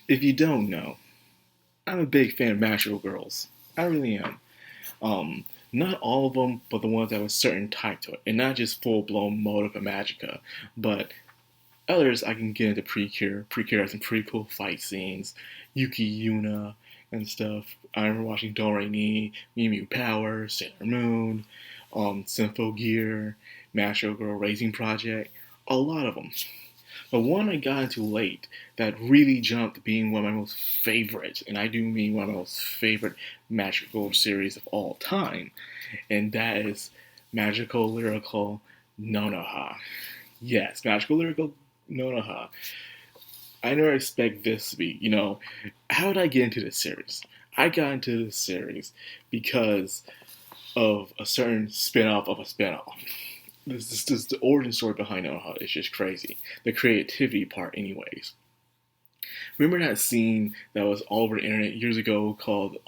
if you don't know, I'm a big fan of magical girls. I really am. Um, Not all of them, but the ones that have a certain type to it, and not just full blown Modoka Magica, but others I can get into Precure. Precure has some pretty cool fight scenes, Yuki Yuna and stuff. I remember watching Do Re Mi, Mew Mew Power, Sailor Moon, Sympho Gear, Magical Girl Racing Project, a lot of them. But one I got into late that really jumped being one of my most favorite, and I do mean one of my most favorite magical series of all time, and that is Magical Lyrical Nonoha. Yes, Magical Lyrical Nonoha. I never expect this to be, how did I get into this series? I got into this series because of a certain spin-off of a spin-off. This the origin story behind Nonoha is just crazy. The creativity part, anyways. Remember that scene that was all over the internet years ago called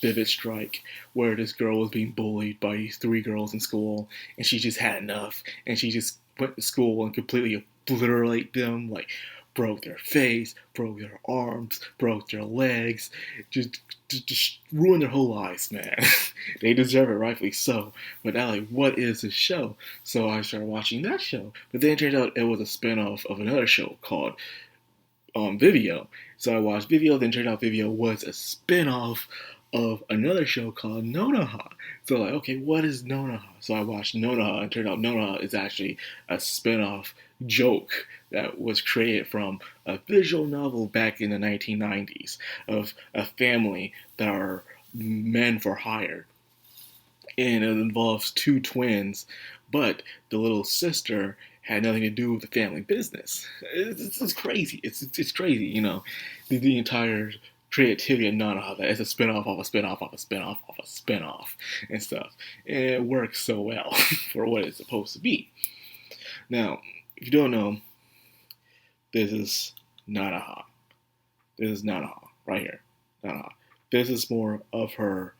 Vivid Strike, where this girl was being bullied by these three girls in school, and she just had enough, and she just went to school and completely obliterated them, like broke their face, broke their arms, broke their legs, just ruined their whole lives, man. They deserve it, rightfully so. But now, like, what is this show? So I started watching that show, but then it turned out it was a spinoff of another show called Vivio. So I watched Vivio, then turned out Vivio was a spin-off of another show called Nonoha. So like, okay, what is Nonoha? So I watched Nonoha and turned out Nonoha is actually a spin-off joke that was created from a visual novel back in the 1990s of a family that are men for hire. And it involves two twins, but the little sister had nothing to do with the family business. It's crazy. It's crazy, The entire creativity of Nanoha that is a spinoff of a spinoff of a spinoff of a spinoff and stuff. And it works so well for what it's supposed to be. Now, if you don't know, this is Nanoha. This is Nanoha right here. Nanoha. This is more of her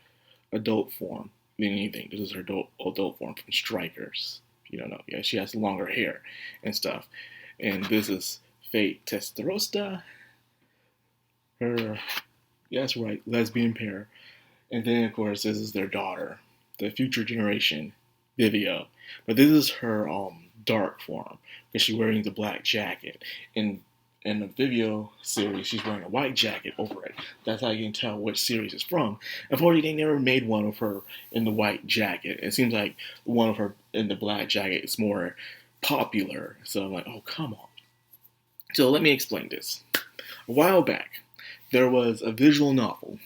adult form than anything. This is her adult form from Strikers. You don't know. Yeah, she has longer hair and stuff. And this is Fate Testarosta. Her, yeah, that's right, lesbian pair. And then, of course, this is their daughter, the future generation, Vivio. But this is her dark form because she's wearing the black jacket. And in the Vivio series, she's wearing a white jacket over it. That's how you can tell which series it's from. Unfortunately, they never made one of her in the white jacket. It seems like one of her in the black jacket is more popular. So I'm like, oh, come on. So let me explain this. A while back, there was a visual novel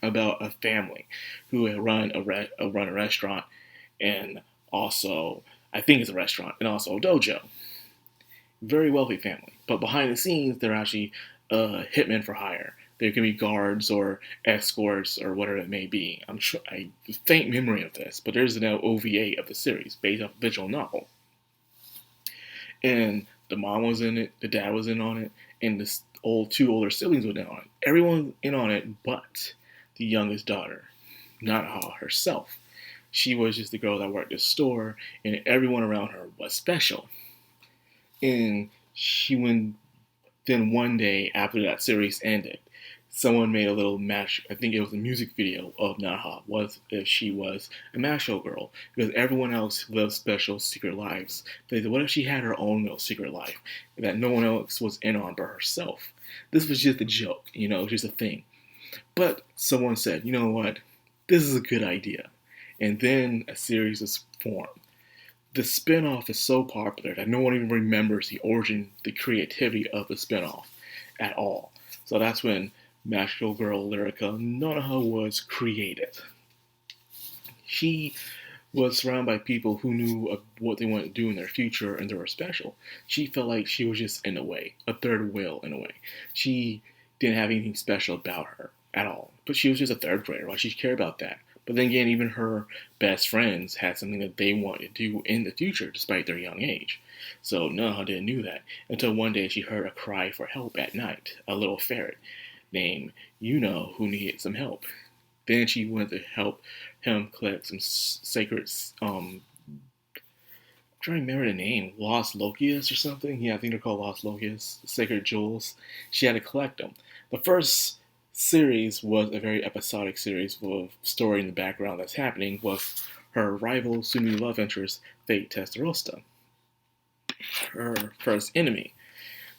about a family who had run a restaurant and also, I think it's a restaurant, and also a dojo. Very wealthy family. But behind the scenes, they're actually hitmen for hire. They can be guards or escorts or whatever it may be. I faint memory of this, but there's an OVA of the series based off a visual novel. And the mom was in it, the dad was in on it, and the two older siblings were in on it. Everyone in on it, but the youngest daughter, Nanoha herself. She was just the girl that worked at the store, and everyone around her was special. And she went. Then one day after that series ended, someone made a little match. I think it was a music video of Naha. Was if she was a Masho girl because everyone else lived special secret lives. They said, what if she had her own little secret life that no one else was in on but herself? This was just a joke, just a thing. But someone said, you know what, this is a good idea, and then a series was formed. The spin-off is so popular that no one even remembers the origin, the creativity of the spin-off at all. So that's when Magical Girl Lyrica Nanoha was created. She was surrounded by people who knew what they wanted to do in their future and they were special. She felt like she was just in a way, a third wheel in a way. She didn't have anything special about her at all. But she was just a third grader. Why should she care about that? But then again, even her best friends had something that they wanted to do in the future despite their young age. So Noha didn't know that until one day she heard a cry for help at night, a little ferret named Yuno who needed some help. Then she went to help him collect some sacred trying to remember the name, Lost Lokius or something. Yeah, I think they're called Lost Lokius, Sacred Jewels. She had to collect them. The first series was a very episodic series full of story in the background that's happening with her rival, soon-to-be love interest, Fate Testarossa, her first enemy.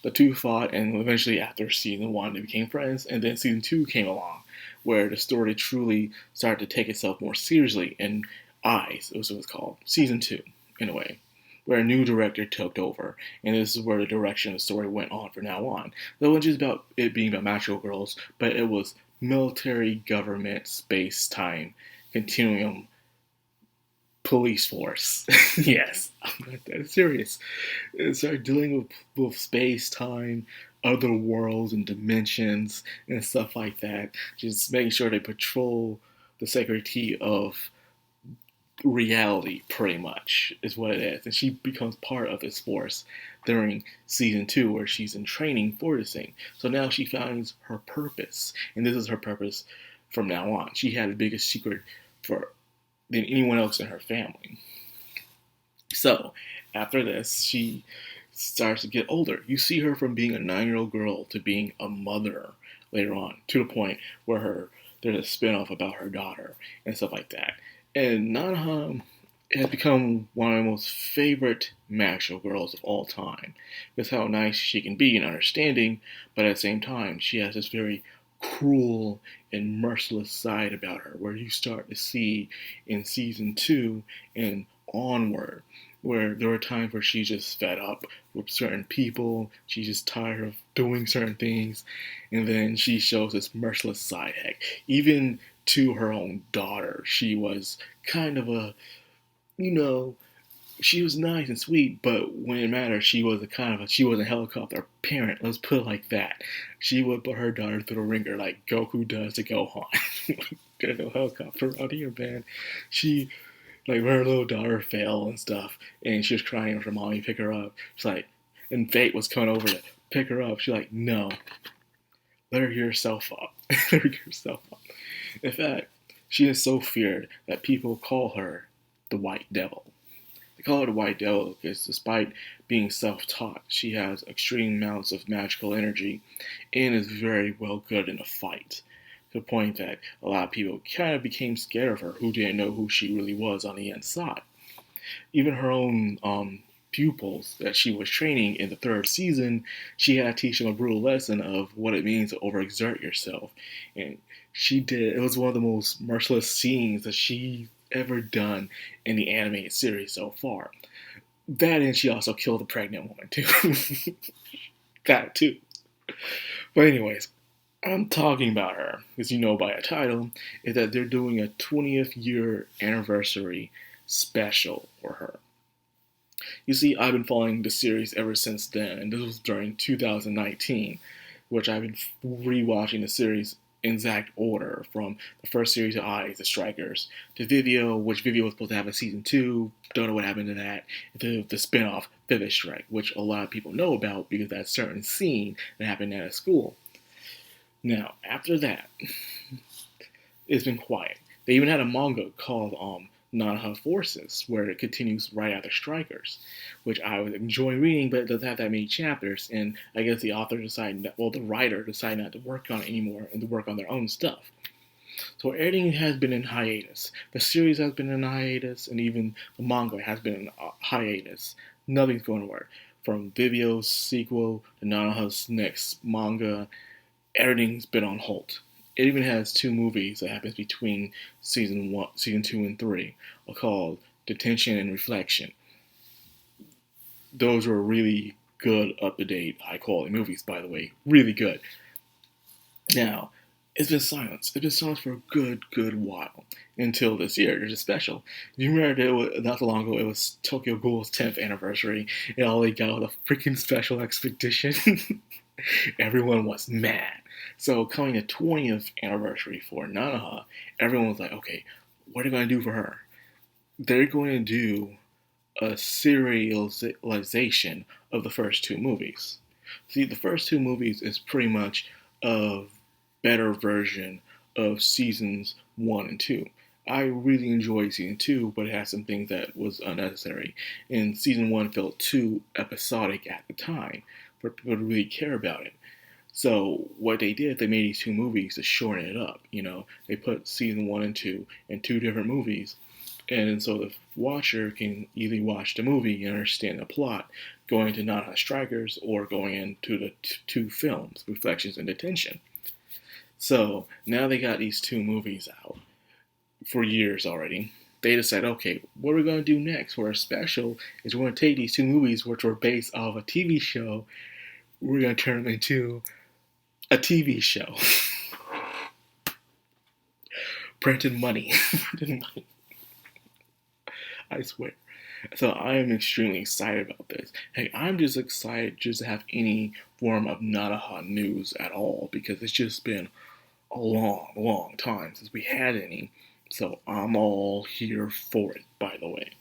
The two fought, and eventually, after season one, they became friends. And then season two came along, where the story truly started to take itself more seriously. And Eyes, was what it was called, season two, in a way, where a new director took over, and this is where the direction of the story went on from now on. So it wasn't just about it being about magical girls, but it was military, government, space, time, continuum, police force. Yes, I'm not that serious. It started dealing with space, time, other worlds and dimensions and stuff like that. Just making sure they patrol the security of reality, pretty much, is what it is. And she becomes part of this force during season two, where she's in training for this thing. So now she finds her purpose, and this is her purpose from now on. She had the biggest secret for than anyone else in her family. So after this, she starts to get older. You see her from being a 9-year-old girl to being a mother later on, to the point where there's a spin-off about her daughter and stuff like that. And Nanoha has become one of my most favorite magical girls of all time. Because how nice she can be and understanding, but at the same time, she has this very cruel and merciless side about her, where you start to see in season two and onward, where there are times where she's just fed up with certain people, she's just tired of doing certain things, and then she shows this merciless side. Heck, even to her own daughter, she was kind of a, she was nice and sweet, but when it mattered, she was she was a helicopter parent. Let's put it like that. She would put her daughter through the ringer like Goku does to Gohan. There's no helicopter around here, man. She, like, when her little daughter fell and stuff, and she was crying for mommy to pick her up. She's like, and Fate was coming over to pick her up. She's like, no, let her get herself up. Let her get herself up. In fact, she is so feared that people call her the White Devil. They call her the White Devil because despite being self-taught, she has extreme amounts of magical energy and is very well good in a fight. To the point that a lot of people kind of became scared of her who didn't know who she really was on the inside. Even her own pupils that she was training in the third season, she had to teach them a brutal lesson of what it means to overexert yourself. And she did. It was one of the most merciless scenes that she ever done in the animated series so far. That, and she also killed a pregnant woman too. That too. But anyways, I'm talking about her, as you know by a title, is that they're doing a 20th year anniversary special for her. You see, I've been following the series ever since then, and this was during 2019, which I've been rewatching the series in exact order, from the first series of Eyes, The Strikers, to Vivio, which Vivio was supposed to have a season 2, don't know what happened to that, to the spin-off Vivid Strike, which a lot of people know about because that certain scene that happened at a school. Now, after that, it's been quiet. They even had a manga called Nanoha Forces, where it continues right after Strikers, which I was enjoying reading, but it doesn't have that many chapters, and I guess the author decided, the writer decided not to work on it anymore and to work on their own stuff. So everything has been in hiatus. The series has been in hiatus, and even the manga has been in hiatus. Nothing's going to work. From Vivio's sequel to Nanoha's next manga, everything's been on hold. It even has 2 movies that happens between season 2, and 3, called Detention and Reflection. Those were really good, up-to-date, high-quality movies, by the way. Really good. Now, it's been silence. It's been silence for a good while. Until this year. There's a special. You remember not so long ago, it was Tokyo Ghoul's 10th anniversary, and all they got was a freaking special expedition. Everyone was mad. So coming to 20th anniversary for Nanoha, everyone was like, okay, what are they going to do for her? They're going to do a serialization of the first 2 movies. See, the first 2 movies is pretty much a better version of seasons 1 and 2. I really enjoyed season 2, but it had some things that was unnecessary. And season 1 felt too episodic at the time for people to really care about it. So what they did, they made these two movies to shorten it up. They put season 1 and 2 in two different movies, and so the watcher can either watch the movie and understand the plot, going to Nanoha Strikers, or going into the two films, Reflections and Detention. So now they got these two movies out for years already. They decided, okay, what are we going to do next for a special is we're going to take these two movies, which were based off a TV show, we're going to turn them into a TV show. Printing money. I swear. So I am extremely excited about this. Hey, I'm just excited just to have any form of Nanoha news at all, because it's just been a long, long time since we had any. So I'm all here for it, by the way,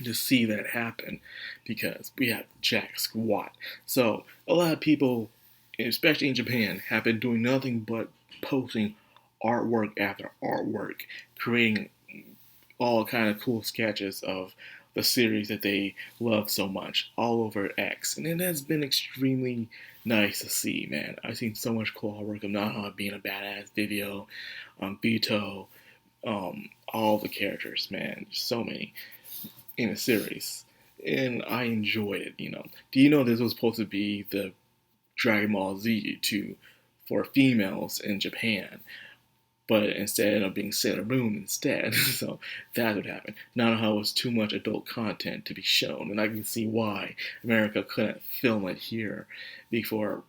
to see that happen, because we have jack squat. So a lot of people, especially in Japan, have been doing nothing but posting artwork after artwork, creating all kind of cool sketches of the series that they love so much all over X. And it has been extremely nice to see, man. I've seen so much cool artwork of Nanoha being a badass video, Vito, all the characters, man. So many in the series. And I enjoyed it. Do you know this was supposed to be the Dragon Ball Z for females in Japan? But instead ended up being Sailor Moon instead. So that's what happened. Nanoha was too much adult content to be shown, and I can see why America couldn't film it here before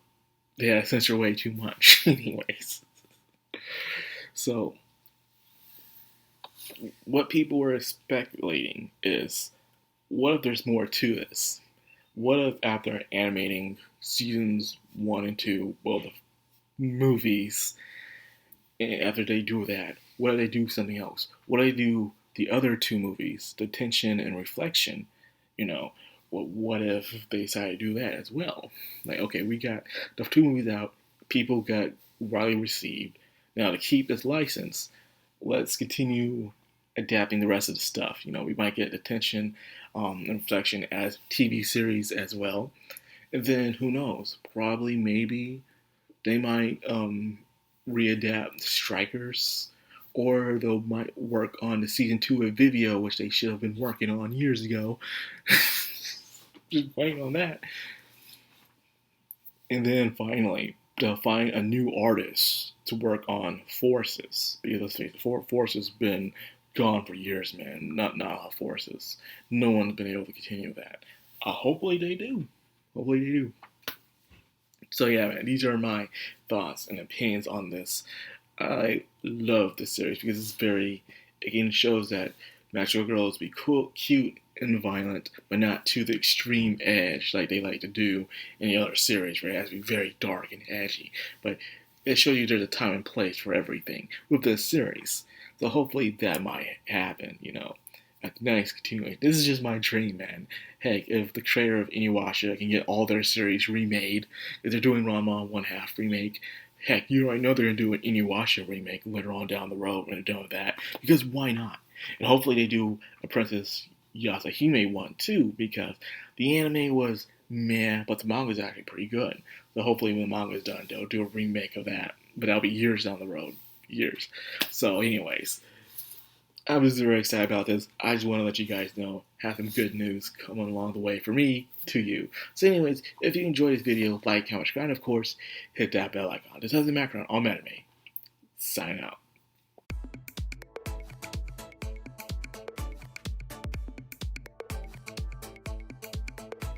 they had to censor way too much. Anyways. So what people were speculating is, what if there's more to this? What if after animating seasons 1 and 2, well, the movies, and after they do that, what do they do something else? What do they do the other two movies, Detention and Reflection? What if they decide to do that as well? Like, okay, we got the two movies out, people got widely received. Now, to keep this license, let's continue adapting the rest of the stuff. We might get Detention and Reflection as TV series as well. And then, who knows? Probably, maybe, they might readapt Strikers, or they might work on the season 2 of Vivio, which they should have been working on years ago. Just waiting on that. And then finally, to find a new artist to work on Forces, because let's face it, Forces has been gone for years, man. Not Forces. No one's been able to continue that. Hopefully they do. Hopefully they do. So yeah, man, these are my thoughts and opinions on this. I love this series because it's again, shows that natural girls be cool, cute, and violent, but not to the extreme edge like they like to do in the other series, where it has to be very dark and edgy. But it shows you there's a time and place for everything with this series. So hopefully that might happen, a nice continuation. This is just my dream, man. Heck, if the creator of Inuyasha can get all their series remade, if they're doing Ranma 1/2 remake, heck, you already know they're going to do an Inuyasha remake later on down the road when they're done with that, because why not? And hopefully they do a Princess Yasahime one too, because the anime was meh, but the manga is actually pretty good. So hopefully when the manga is done, they'll do a remake of that, but that'll be years down the road. Years. So anyways, I was very excited about this. I just want to let you guys know, have some good news coming along the way for me to you. So anyways, if you enjoyed this video, like, comment, subscribe, and of course, hit that bell icon. This has the Madcrownxox, all anime. Sign out.